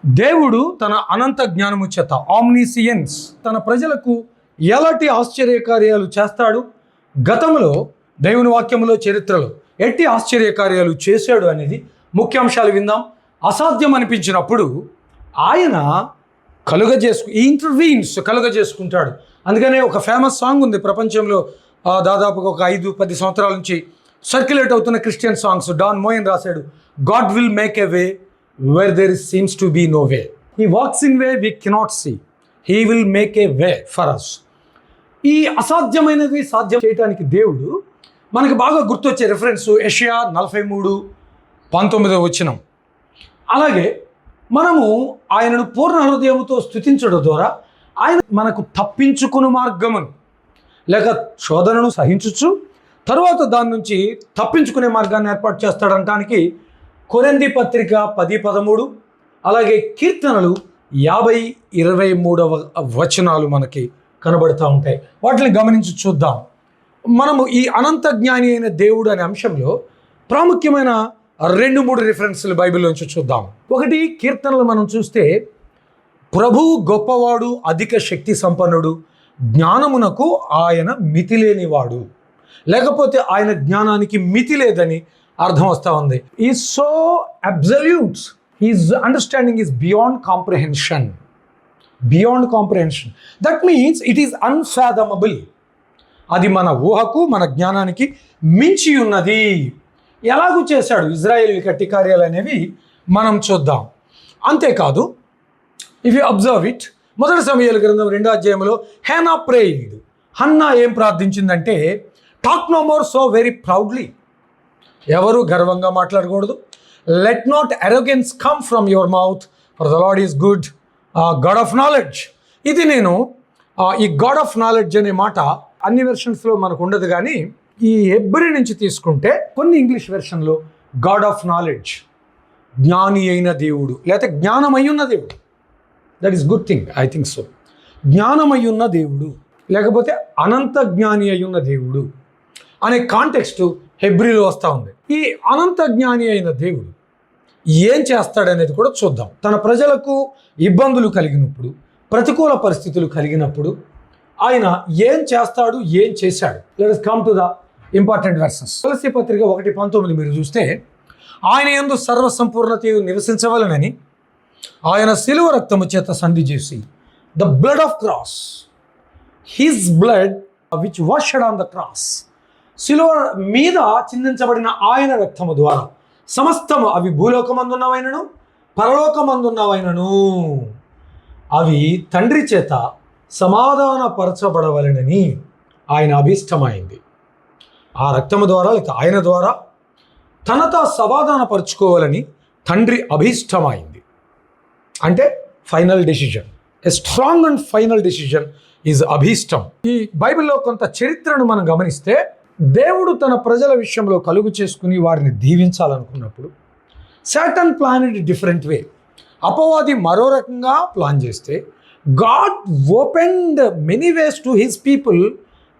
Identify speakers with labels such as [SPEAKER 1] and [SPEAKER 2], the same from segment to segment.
[SPEAKER 1] దేవుడు తన అనంత జ్ఞానము చేత ఆమ్నిసియన్స్ తన ప్రజలకు ఎలాంటి ఆశ్చర్యకార్యాలు చేస్తాడు, గతంలో దేవుని వాక్యములో చరిత్రలో ఎట్టి ఆశ్చర్యకార్యాలు చేశాడు అనేది ముఖ్యాంశాలు విందాం. అసాధ్యం అనిపించినప్పుడు ఆయన కలుగజేసుకుంటాడు. అందుకనే ఒక ఫేమస్ సాంగ్ ఉంది ప్రపంచంలో, దాదాపుగా ఒక 5-10 సంవత్సరాల నుంచి సర్క్యులేట్ అవుతున్న క్రిస్టియన్ సాంగ్స్. డాన్ మోయన్ రాశాడు, God will make a way where there seems to be no way. He walks in way we cannot see. He will make a way for us. ఈ అసాధ్యమైనది సాధ్యం చేయడానికి దేవుడు మనకు బాగా గుర్తొచ్చే రిఫరెన్స్ యెషయా 43:19 వచనం. అలాగే మనము ఆయనను పూర్ణ హృదయముతో స్తుతించడం ద్వారా ఆయన మనకు తప్పించుకుని మార్గమును లేక శోధనను సహించచ్చు, తరువాత దాని నుంచి తప్పించుకునే మార్గాన్ని ఏర్పాటు చేస్తాడంటానికి కొరింథీ పత్రిక 10:13, అలాగే కీర్తనలు 50:23 వచనాలు మనకి కనబడుతూ ఉంటాయి. వాటిని గమనించి చూద్దాం. మనము ఈ అనంత జ్ఞాని అయిన దేవుడు అనే అంశంలో ప్రాముఖ్యమైన 2-3 రిఫరెన్స్లు బైబిల్లోంచి చూద్దాం. ఒకటి, కీర్తనలు మనం చూస్తే ప్రభువు గొప్పవాడు, అధిక శక్తి సంపన్నుడు, జ్ఞానమునకు ఆయన మితి లేనివాడు, లేకపోతే ఆయన జ్ఞానానికి మితి లేదని అర్థం వస్తూ ఉంది. Is so absolute, his understanding is beyond comprehension. That means it is unfathomable. అది మన ఊహకు మన జ్ఞానానికి మించి ఉన్నది. ఎలాగూ చేశాడు ఇజ్రాయేల్ కట్టి కార్యాలు అనేవి మనం చూద్దాం. అంతేకాదు, ఇఫ్ యు అబ్జర్వ్ ఇట్, మొదటి సమూయేలు గ్రంథం 2వ అధ్యాయంలో హన్నా ప్రేయిడ్. హన్నా ఏం ప్రార్థించిందంటే, talk no more so very proudly. ఎవరు గర్వంగా మాట్లాడకూడదు. Let not arrogance come from your mouth, for the Lord is good, God of knowledge. ఇది నేను ఈ గాడ్ ఆఫ్ నాలెడ్జ్ అనే మాట అన్ని వెర్షన్స్లో మనకు ఉండదు, కానీ ఈ హెబ్రీ నుంచి తీసుకుంటే కొన్ని ఇంగ్లీష్ వెర్షన్లో గాడ్ ఆఫ్ నాలెడ్జ్, జ్ఞాని అయిన దేవుడు, లేకపోతే జ్ఞానమయ్యున్న దేవుడు. That is good thing, I think so. జ్ఞానమయ్యున్న దేవుడు లేకపోతే అనంత జ్ఞాని అయ్యున్న దేవుడు అనే కాంటెక్స్ట్ హెబ్రీలో వస్తూ ఉంది. ఈ అనంత జ్ఞాని అయిన దేవుడు ఏం చేస్తాడనేది కూడా చూద్దాం. తన ప్రజలకు ఇబ్బందులు కలిగినప్పుడు, ప్రతికూల పరిస్థితులు కలిగినప్పుడు ఆయన ఏం చేస్తాడు, ఏం చేశాడు. Let us come to the important verses. తులసి పత్రిక 1:19 మీరు చూస్తే, ఆయన యందు సర్వసంపూర్ణతయు నివసించవలనని ఆయన శిలువ రక్తము చేత సంధి చేసి, the blood of cross, his blood which washed on the cross, శిలువ మీద చిందించబడిన ఆయన రక్తము ద్వారా సమస్తము, అవి భూలోకమందున్నవైనను పరలోకమందున్నవైనను, అవి తండ్రి చేత సమాధానపరచబడవలనని ఆయన అభీష్టమైంది. ఆ రక్తము ద్వారా లేక ఆయన ద్వారా తనతో సమాధానపరుచుకోవాలని తండ్రి అభీష్టమైంది. అంటే final decision, a strong and final decision is అభీష్టం. ఈ బైబిల్లో కొంత చరిత్రను మనం గమనిస్తే, దేవుడు తన ప్రజల విషయంలో కలుగు చేసుకుని వారిని దీవించాలనుకున్నప్పుడు Satan plan it different way. అపవాది మరో రకంగా ప్లాన్ చేస్తే, God opened many ways to his people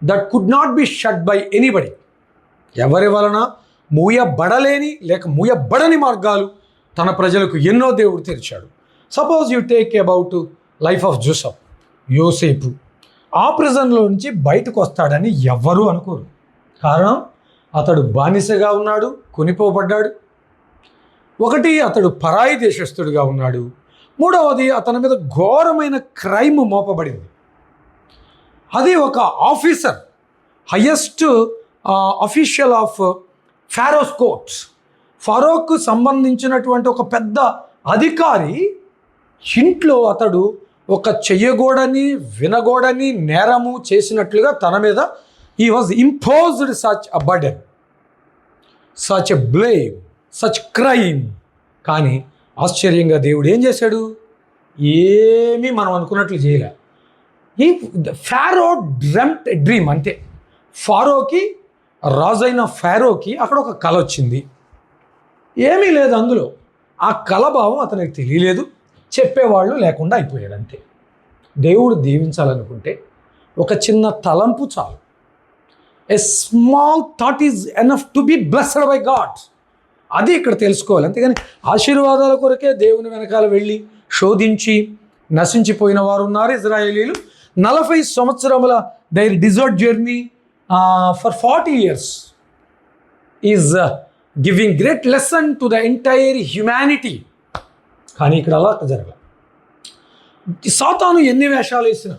[SPEAKER 1] that could not be shut by anybody. ఎవరి వలన మూయబడలేని లేక మూయబడని మార్గాలు తన ప్రజలకు ఎన్నో దేవుడు తెరిచాడు. Suppose you take about life of Joseph. యోసేపు ఆ ప్రిజన్లో నుంచి బయటకు వస్తాడని ఎవ్వరూ అనుకోరు. కారణం, అతడు బానిసగా ఉన్నాడు, కొనిపోబడ్డాడు. ఒకటి, అతడు పరాయి దేశస్థుడిగా ఉన్నాడు. మూడవది, అతని మీద ఘోరమైన క్రైమ్ మోపబడింది. అది ఒక officer, highest official of Pharaoh's courts, ఫరోకు సంబంధించినటువంటి ఒక పెద్ద అధికారి ఇంట్లో అతడు ఒక చెయ్యగూడని వినగూడని నేరము చేసినట్లుగా తన మీద he was imposed such a burden, such a blame, such crime. కానీ ఆశ్చర్యంగా దేవుడు ఏం చేశాడు? ఏమీ మనం అనుకున్నట్లు చేయలే. ఈ ఫారో డ్రెమ్ట్ డ్రీమ్, అంతే. ఫారోకి, రాజైన ఫారోకి అక్కడ ఒక కల వచ్చింది. ఏమీ లేదు అందులో. ఆ కలభావం అతనికి తెలియలేదు, చెప్పేవాళ్ళు లేకుండా అయిపోయాడు, అంతే. దేవుడు దీవించాలనుకుంటే ఒక చిన్న తలంపు చాలు. A small thought is enough to be blessed by God. అది ఇక్కడ తెలుసుకోవాలి. అంతేగాని ఆశీర్వాదాల కొరకే దేవుని వెనకాల వెళ్ళి శోధించి నశించిపోయిన వారు ఉన్నారు. ఇజ్రాయేలీలు 40 సంవత్సరముల their desert journey for 40 years is giving great lesson to the entire humanity. కానీ ఇక్కడ అలా జరగదు. సాతాను ఎన్ని వేషాలు వేసినా,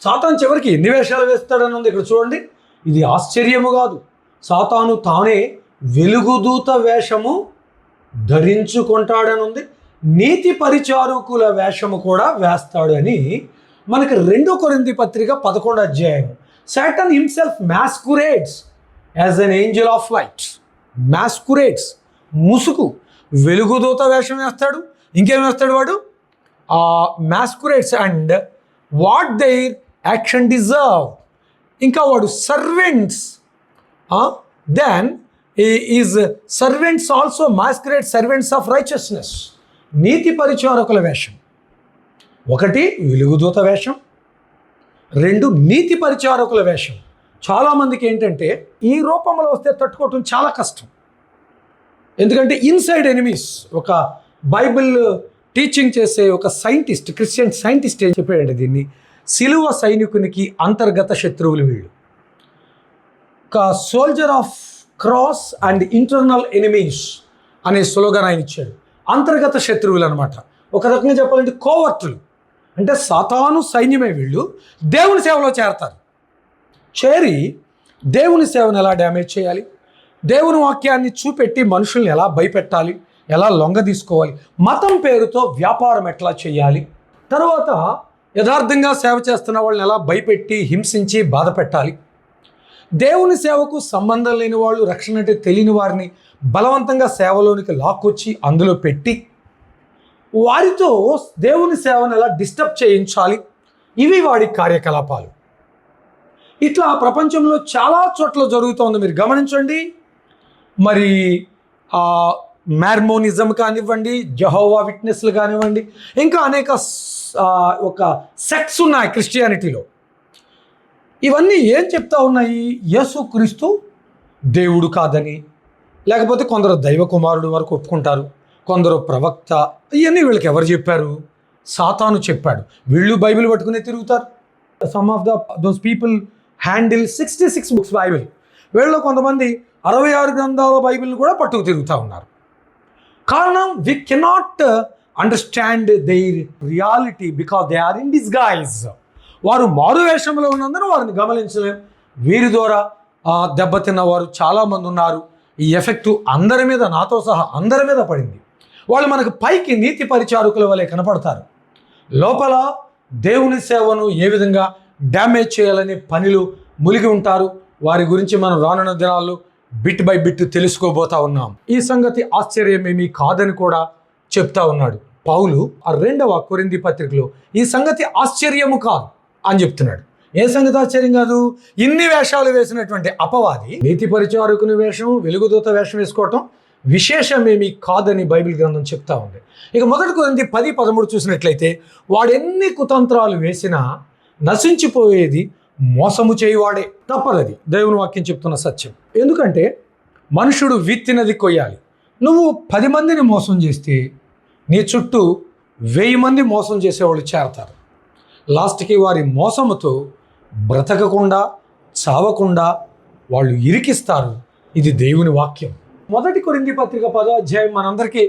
[SPEAKER 1] సాతాను చివరికి ఎన్ని వేషాలు వేస్తాడని ఉంది ఇక్కడ చూడండి. ఇది ఆశ్చర్యము కాదు. సాతాను తానే వెలుగుదూత వేషము ధరించుకుంటాడని ఉంది. నీతి పరిచారకుల వేషము కూడా వేస్తాడు అని మనకి 2 కొరింథీ పత్రిక 11వ అధ్యాయం. Satan himself masquerades as an angel of light. Masquerades, ముసుగు, వెలుగుదూత వేషం వేస్తాడు. ఇంకేం వేస్తాడు వాడు? Masquerades and what their action deserve. ఇంకా వాడు servants, then is servants also masquerade servants of righteousness. నీతి పరిచారకుల వేషం, 1 వెలుగుదూత వేషం, 2 నీతి పరిచారకుల వేషం. చాలామందికి ఏంటంటే ఈ రూపంలో వస్తే తట్టుకోవటం చాలా కష్టం. ఎందుకంటే ఇన్సైడ్ ఎనిమీస్. ఒక బైబిల్ టీచింగ్ చేసే ఒక సైంటిస్ట్, క్రిస్టియన్ సైంటిస్ట్ ఏం చెప్పాడంటే దీన్ని, సిలువ సైనికునికి అంతర్గత శత్రువులు వీళ్ళు. ఒక soldier of cross and internal enemies అనే స్లోగన్ ఆయన ఇచ్చాడు. అంతర్గత శత్రువులు అనమాట. ఒక రకంగా చెప్పాలంటే కోవర్టులు. అంటే సాతాను సైన్యమే వీళ్ళు. దేవుని సేవలో చేరతారు. చేరి దేవుని సేవను ఎలా డ్యామేజ్ చేయాలి, దేవుని వాక్యాన్ని చూపెట్టి మనుషుల్ని ఎలా భయపెట్టాలి, ఎలా లొంగ తీసుకోవాలి, మతం పేరుతో వ్యాపారం ఎట్లా చేయాలి, తర్వాత యథార్థంగా సేవ చేస్తున్న వాళ్ళని ఎలా భయపెట్టి హింసించి బాధ పెట్టాలి, దేవుని సేవకు సంబంధం లేని వాళ్ళు, రక్షణ అంటే తెలియని వారిని బలవంతంగా సేవలోనికి లాక్కొచ్చి అందులో పెట్టి వారితో దేవుని సేవను ఎలా డిస్టర్బ్ చేయించాలి, ఇవి వాడి కార్యకలాపాలు. ఇట్లా ప్రపంచంలో చాలా చోట్ల జరుగుతోంది. మీరు గమనించండి. మరి మార్మోనిజం కానివ్వండి, జెహోవా విట్నెస్లు కానివ్వండి, ఇంకా అనేక ఒక సెక్ట్స్ ఉన్నాయి క్రిస్టియానిటీలో. ఇవన్నీ ఏం చెప్తా ఉన్నాయి? యేసుక్రీస్తు దేవుడు కాదని, లేకపోతే కొందరు దైవ కుమారుడు వరకు ఒప్పుకుంటారు, కొందరు ప్రవక్త. ఇవన్నీ వీళ్ళకి ఎవరు చెప్పారు? సాతాను చెప్పాడు. వీళ్ళు బైబిల్ పట్టుకునే తిరుగుతారు. Some of those people handle 66 books Bible. వీళ్ళలో కొంతమంది 66 గ్రంథాల బైబిల్ని కూడా పట్టుకు తిరుగుతూ ఉన్నారు. కారణం, we cannot understand their reality because they are in disguise. వారు మారు వేషంలో ఉన్నందున వారిని గమనించలేం. వీరి ద్వారా దెబ్బతిన్న వారు చాలామంది ఉన్నారు. ఈ ఎఫెక్టు అందరి మీద, నాతో సహా అందరి మీద పడింది. వాళ్ళు మనకు పైకి నీతి పరిచారకుల వలె కనపడతారు, లోపల దేవుని సేవను ఏ విధంగా డ్యామేజ్ చేయాలనే పనిలో మునిగి ఉంటారు. వారి గురించి మనం రానున్న దినాల్లో బిట్ బై బిట్ తెలుసుకోబోతా ఉన్నాం. ఈ సంగతి ఆశ్చర్యమేమీ కాదని కూడా చెప్తా ఉన్నాడు పౌలు 2వ కొరింథీ పత్రికలో. ఈ సంగతి ఆశ్చర్యము కాదు అని చెప్తున్నాడు. ఏ సంగతి ఆశ్చర్యం కాదు? ఇన్ని వేషాలు వేసినటువంటి అపవాది నీతి పరిచారకుని వేషం, వెలుగుదూత వేషం వేసుకోవటం విశేషమేమీ కాదని బైబిల్ గ్రంథం చెప్తా ఉంది. ఇక 1 కొరింథీ 10:13 చూసినట్లయితే, వాడెన్ని కుతంత్రాలు వేసినా నశించిపోయేది మోసము చేయువాడే. తప్పదది దేవుని వాక్యం చెప్తున్న సత్యం. ఎందుకంటే మనుషుడు విత్తినది కొయ్యాలి. నువ్వు 10 మందిని మోసం చేస్తే నీ చుట్టూ 1000 మంది మోసం చేసేవాళ్ళు చేరతారు. లాస్ట్కి వారి మోసముతో బ్రతకకుండా, చావకుండా వాళ్ళు ఇరికిస్తారు. ఇది దేవుని వాక్యం. 1 కొరింథీ పత్రిక 10వ అధ్యాయం మనందరికీ,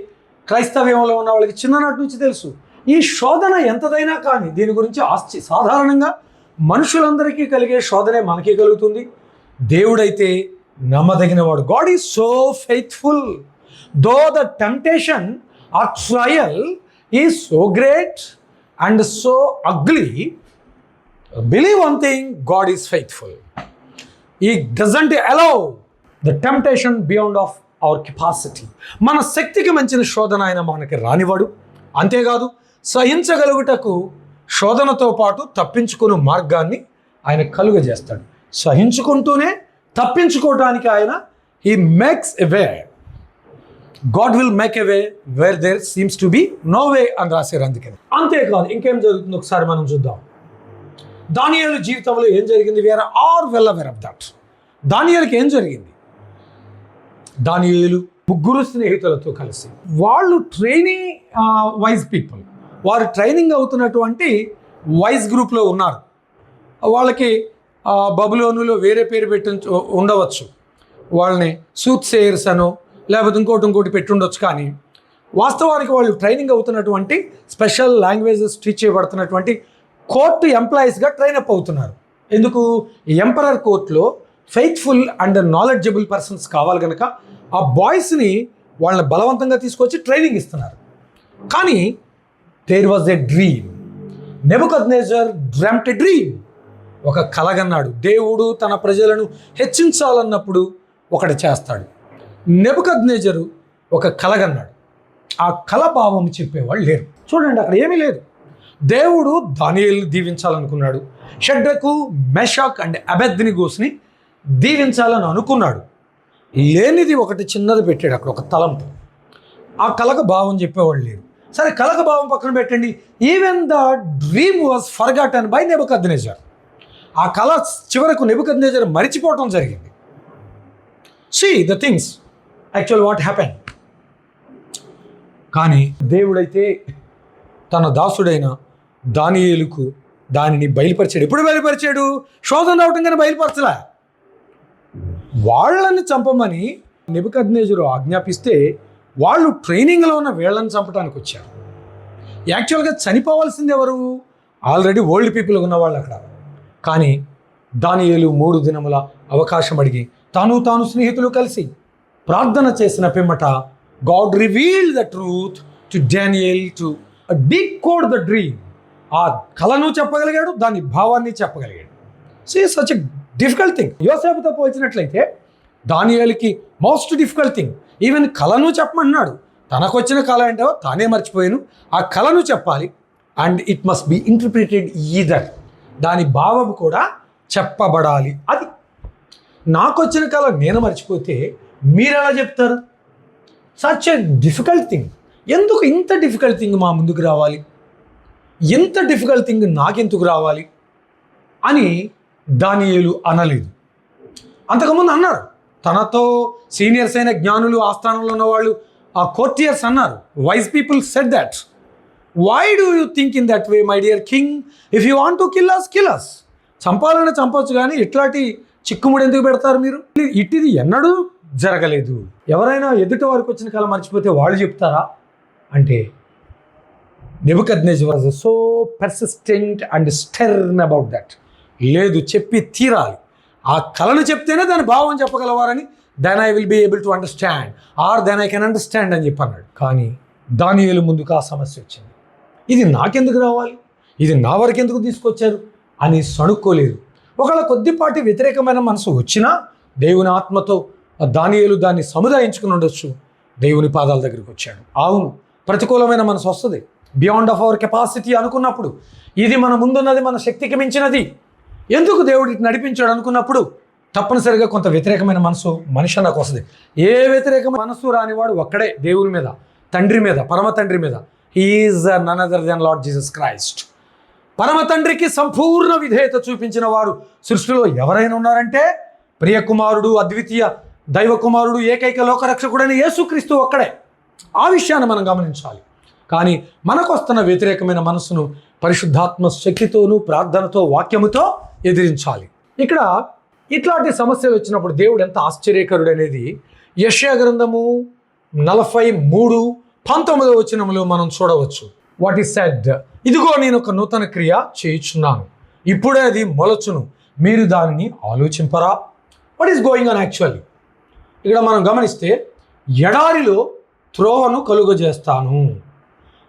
[SPEAKER 1] క్రైస్తవ్యంలో ఉన్న వాళ్ళకి చిన్ననాటి నుంచి తెలుసు. ఈ శోధన ఎంతదైనా కానీ దీని గురించి సాధారణంగా మనుషులందరికీ కలిగే శోధనే మనకి కలుగుతుంది. దేవుడైతే నమ్మదగినవాడు. God is so faithful. Though the temptation or trial is so great and so ugly, believe one thing, God is faithful. He doesn't allow the temptation beyond of our capacity. మన శక్తికి మించిన శోధన ఆయన మనకి రానివాడు. అంతేకాదు, సహించగలుగుటకు శోధనతో పాటు తప్పించుకునే మార్గాన్ని ఆయన కలుగజేస్తాడు. సహించుకుంటూనే తప్పించుకోవడానికి ఆయన he makes a way. God will make a way where there seems to be no way అని రాశారు. అందుకని అంతేకాదు, ఇంకేం జరుగుతుందో ఒకసారి మనం చూద్దాం. దానియేలు జీవితంలో ఏం జరిగింది? We're are well aware of that. దానియేలుకి ఏం జరిగింది? దానియేలు 3 స్నేహితులతో కలిసి, వాళ్ళు ట్రైనింగ్ వైజ్ పీపుల్, వారు ట్రైనింగ్ అవుతున్నటువంటి వాయిస్ గ్రూప్లో ఉన్నారు. వాళ్ళకి బబులోనులో వేరే పేరు పెట్టి ఉండవచ్చు, వాళ్ళని సూత్ సేయర్స్ అనో లేకపోతే ఇంకోటి పెట్టి ఉండొచ్చు. కానీ వాస్తవానికి వాళ్ళు ట్రైనింగ్ అవుతున్నటువంటి స్పెషల్ లాంగ్వేజెస్ టీచ్ చేయబడుతున్నటువంటి కోర్టు ఎంప్లాయీస్గా ట్రైనప్ అవుతున్నారు. ఎందుకు? ఎంపరర్ కోర్టులో ఫెయిత్ఫుల్ అండ్ నాలెడ్జబుల్ పర్సన్స్ కావాలి కనుక ఆ బాయ్స్ని వాళ్ళని బలవంతంగా తీసుకొచ్చి ట్రైనింగ్ ఇస్తున్నారు. కానీ there was a dream. Nebuchadnezzar dreamed a dream. ఒక కలగన్నాడు. దేవుడు తన ప్రజలను హెచ్చించాలన్నప్పుడు ఒకటి చేస్తాడు. నెబుకద్నెజరు ఒక కలగన్నాడు. ఆ కల భావం చెప్పేవాళ్ళు లేరు. చూడండి, అక్కడ ఏమీ లేదు. దేవుడు దానియేలుని దీవించాలనుకున్నాడు. షడ్రకు, మెషాక్ అండ్ అబెద్నెగోస్ని దీవించాలని అనుకున్నాడు. లేనిది ఒకటి చిన్నది పెట్టాడు అక్కడ, ఒక తలంపు. ఆ కలక భావం చెప్పేవాళ్ళు లేరు. సరే, కలక భావం పక్కన పెట్టండి. Even the dream was forgotten by Nebuchadnezzar. ఆ కళ చివరకు నెబుకద్నెజర్ మరిచిపోవటం జరిగింది. See the things actual what happen. కానీ దేవుడైతే తన దాసుడైన దానియేలుకు దానిని బయలుపరిచాడు. ఎప్పుడు బయలుపరిచాడు? శోధన రావటంగానే బయలుపరచలే. వాళ్ళని చంపమని నెబుకద్నెజరు ఆజ్ఞాపిస్తే వాళ్ళు ట్రైనింగ్లో ఉన్న వీళ్ళని చంపడానికి వచ్చారు. యాక్చువల్గా చనిపోవాల్సింది ఎవరు? ఆల్రెడీ ఓల్డ్ పీపుల్ ఉన్నవాళ్ళు అక్కడ. కానీ దానియేలు 3 దినముల అవకాశం అడిగి తాను స్నేహితులు కలిసి ప్రార్థన చేసిన పిమ్మట God revealed the truth to Daniel to decode the dream. ఆ కళను చెప్పగలిగాడు, దాని భావాన్ని చెప్పగలిగాడు. So such a difficult thing. యోసేపుతో పోల్చినట్లయితే దానియేలుకి మోస్ట్ డిఫికల్ట్ థింగ్. ఈవెన్ కళను చెప్పమన్నాడు. తనకు వచ్చిన కళ ఏంటో తానే మర్చిపోయాను. ఆ కళను చెప్పాలి. And it must be interpreted either. దాని భావం కూడా చెప్పబడాలి. అది నాకు వచ్చిన కళ నేను మర్చిపోతే మీరు ఎలా చెప్తారు? Such a difficult thing. ఎందుకు ఇంత డిఫికల్ట్ థింగ్ మా ముందుకు రావాలి? ఇంత డిఫికల్ట్ థింగ్ నాకెందుకు రావాలి అని దానియేలు అనలేదు. అంతకుముందు అన్నారు. తనతో సీనియర్స్ అయిన జ్ఞానులు, ఆస్థానంలో ఉన్నవాళ్ళు, ఆ కోర్టియర్స్ అన్నారు. Wise people said that. Why do you think in that way my dear king? If you want to kill us. చంపాలని చంపొచ్చు, కానీ ఇట్లాంటి చిక్కుముడు ఎందుకు పెడతారు మీరు? ఇటుది ఎన్నడూ జరగలేదు. ఎవరైనా ఎదుటి వారికి వచ్చిన కళ మర్చిపోతే వాళ్ళు చెప్తారా అంటే Nebuchadnezzar was so persistent and stern about that. లేదు, చెప్పి తీరాలి. ఆ కళను చెప్తేనే దాని భావం చెప్పగలవారని then I will be able to understand or then I can understand అని చెప్పి అన్నాడు. కానీ దానియేలు ముందుకు ఆ సమస్య వచ్చింది. ఇది నాకెందుకు రావాలి, ఇది నా వరకు ఎందుకు తీసుకొచ్చారు అని సణుక్కోలేదు. ఒకవేళ కొద్దిపాటి వ్యతిరేకమైన మనసు వచ్చినా దేవుని ఆత్మతో దానియేలు దాన్ని సముదాయించుకుని ఉండొచ్చు. దేవుని పాదాల దగ్గరికి వచ్చాడు. అవును, ప్రతికూలమైన మనసు వస్తుంది. బియాండ్ ఆఫ్ అవర్ కెపాసిటీ అనుకున్నప్పుడు, ఇది మన ముందున్నది, మన శక్తికి మించినది, ఎందుకు దేవుడు ఇటు నడిపించాడు అనుకున్నప్పుడు తప్పనిసరిగా కొంత వ్యతిరేకమైన మనసు మనిషి నాకు వస్తుంది. ఏ వ్యతిరేకమైన మనసు రానివాడు ఒక్కడే, దేవుని మీద, తండ్రి మీద, పరమ తండ్రి మీద. He is none other than Lord Jesus Christ. పరమ తండ్రికి సంపూర్ణ విధేయత చూపించిన వారు సృష్టిలో ఎవరైనా ఉన్నారంటే ప్రియకుమారుడు, అద్వితీయ దైవ కుమారుడు, ఏకైక లోకరక్షకుడైన యేసుక్రీస్తు ఒక్కడే. ఆ విషయాన్ని మనం గమనించాలి. కానీ మనకు వస్తున్న వ్యతిరేకమైన మనసును పరిశుద్ధాత్మ శక్తితోనూ, ప్రార్థనతో, వాక్యముతో ఎదిరించాలి. ఇక్కడ ఇట్లాంటి సమస్యలు వచ్చినప్పుడు దేవుడు ఎంత ఆశ్చర్యకరుడు అనేది యెషయా గ్రంథము 43:19 వచనములో మనం చూడవచ్చు. వాట్ ఈస్ సెడ్, ఇదిగో నేను ఒక నూతన క్రియ చేయుచున్నాను, ఇప్పుడే అది మొలచును, మీరు దానిని ఆలోచింపరా. What is going on actually? ఇక్కడ మనం గమనిస్తే ఎడారిలో త్రోవను కలుగజేస్తాను,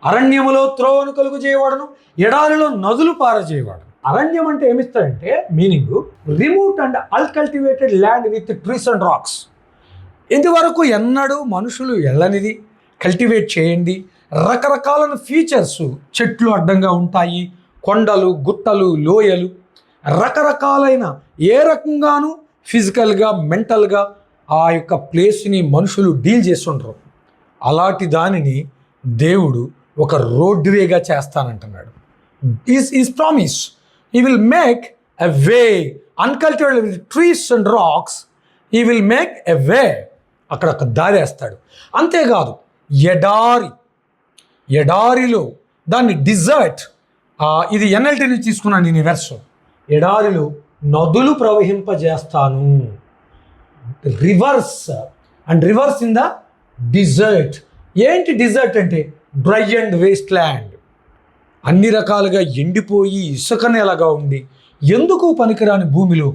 [SPEAKER 1] అరణ్యములో త్రోవను కలుగజేయవాడును, ఎడారిలో నదులు పారజేయవాడు. అరణ్యం అంటే ఏమిస్తాడంటే meaning remote and uncultivated land with trees and rocks. ఇంతవరకు ఎన్నడూ మనుషులు ఎల్లనిది కల్టివేట్ చేయండి. రకరకాల ఫీచర్స్, చెట్లు అడ్డంగా ఉంటాయి, కొండలు, గుట్టలు, లోయలు, రకరకాలైన ఏ రకంగానూ ఫిజికల్గా, మెంటల్గా ఆ యొక్క ప్లేస్ని మనుషులు డీల్ చేస్తుంటారు. అలాంటి దానిని దేవుడు ఒక రోడ్వేగా చేస్తానంటున్నాడు. Is promise. He will make a way, uncultivated with trees and rocks. He will make a way. అక్కడ ఒక దారి వేస్తాడు. అంతేకాదు, ఎడారిలో దాన్ని డిజర్ట్, ఇది ఎన్ఎల్టీ నుంచి తీసుకున్నాను నేను ఈ వెర్షన్. ఎడారిలో నదులు ప్రవహింపజేస్తాను. Rivers and rivers in the desert. ఏంటి డిజర్ట్ అంటే? Dry and waste land. అన్ని రకాలుగా ఎండిపోయి ఇసుక నేలగా ఉండి ఎందుకు పనికిరాని భూమిలో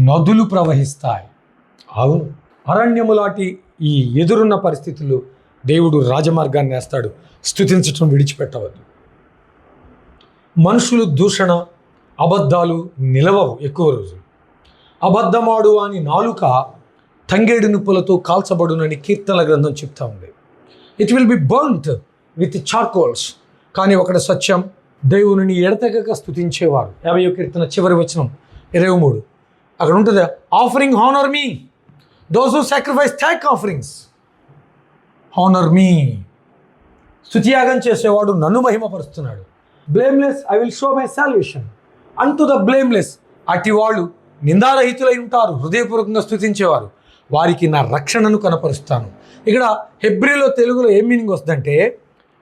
[SPEAKER 1] నదులు ప్రవహిస్తాయి. అవును, అరణ్యము లాంటి ఈ ఎదురున్న పరిస్థితుల్లో దేవుడు రాజమార్గాన్ని వేస్తాడు. స్తుతించటం విడిచిపెట్టవద్దు. మనుషులు దూషణ, అబద్ధాలు నిలవవు ఎక్కువ రోజులు. అబద్ధమాడు అని నాలుక తంగేడు నిప్పులతో కాల్చబడునని కీర్తనల గ్రంథం చెప్తా ఉంది. It will be burnt with charcoals. కానీ ఒకటి సత్యం, దేవుని ఎడతెగక స్తుతించేవారు. 50వ కీర్తన చివరి వచనం 23 అక్కడ ఉంటుంది, offering honour me those who sacrifice thank offerings honour me. స్తుతియాగం చేసేవాడు నన్ను మహిమపరుస్తున్నాడు. Blameless I will show my salvation unto the blameless. అట్టి వాళ్ళు నిందారహితులై ఉంటారు, హృదయపూర్వకంగా స్తుతించేవారు, వారికి నా రక్షణను కనపరుస్తాను. ఇక్కడ హెబ్రీలో తెలుగులో ఏం మీనింగ్ వస్తుందంటే,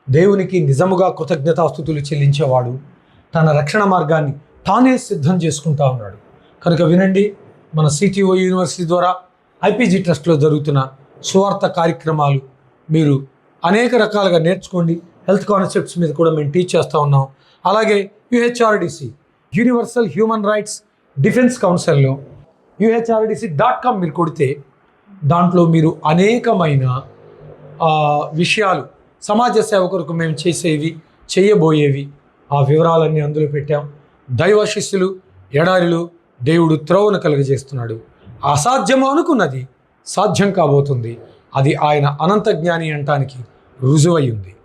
[SPEAKER 1] దేవునికి నిజముగా కృతజ్ఞతాస్తుతులు చెల్లించేవాడు తన రక్షణ మార్గాన్ని తానే సిద్ధం చేసుకుంటా ఉన్నాడు. కనుక వినండి, మన సిటీఓ యూనివర్సిటీ ద్వారా ఐపీజీ ట్రస్ట్లో జరుగుతున్న సువార్త కార్యక్రమాలు మీరు అనేక రకాలుగా నేర్చుకోండి. హెల్త్ కాన్సెప్ట్స్ మీద కూడా మేము టీచ్ చేస్తూ ఉన్నాం. అలాగే యుహెచ్ఆర్డిసి యూనివర్సల్ హ్యూమన్ రైట్స్ డిఫెన్స్ కౌన్సిల్లో UHRDC.com మీరు కొడితే దాంట్లో మీరు అనేకమైన విషయాలు సమాజ సేవ కొరకు మేము చేసేవి, చేయబోయేవి, ఆ వివరాలన్నీ అందులో పెట్టాం. దైవాశిస్సులు, ఎడారిలు దేవుడు త్రోవను కలుగజేస్తున్నాడు. అసాధ్యము అనుకున్నది సాధ్యం కాబోతుంది. అది ఆయన అనంత జ్ఞాని అనటానికి రుజువై ఉంది.